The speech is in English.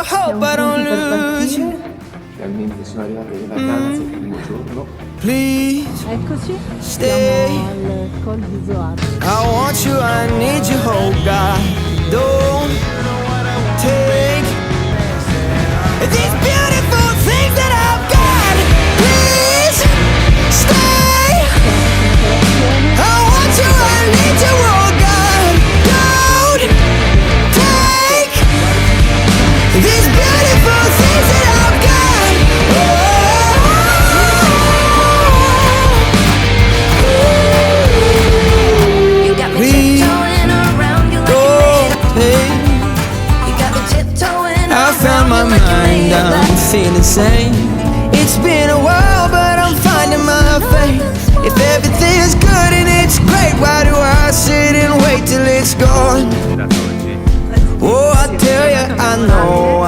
Siamo pronti per partire. Finalmente sono arrivato in vacanza il primo giorno. Eccoci, siamo al Col di Zoar. I want you, I need you, oh God. Don't take these beautiful things that I've got. Please stay. I want you, I need you, oh God. Don't take these beautiful things that I've got. You got me tiptoeing around you like you made of. You got me tiptoeing I found around my you like you mind, made of I'm glass. feeling sane. It's been a while, but I'm finding my fate. If everything's good and it's great, why do I sit and wait till it's gone? Oh, I tell you, I know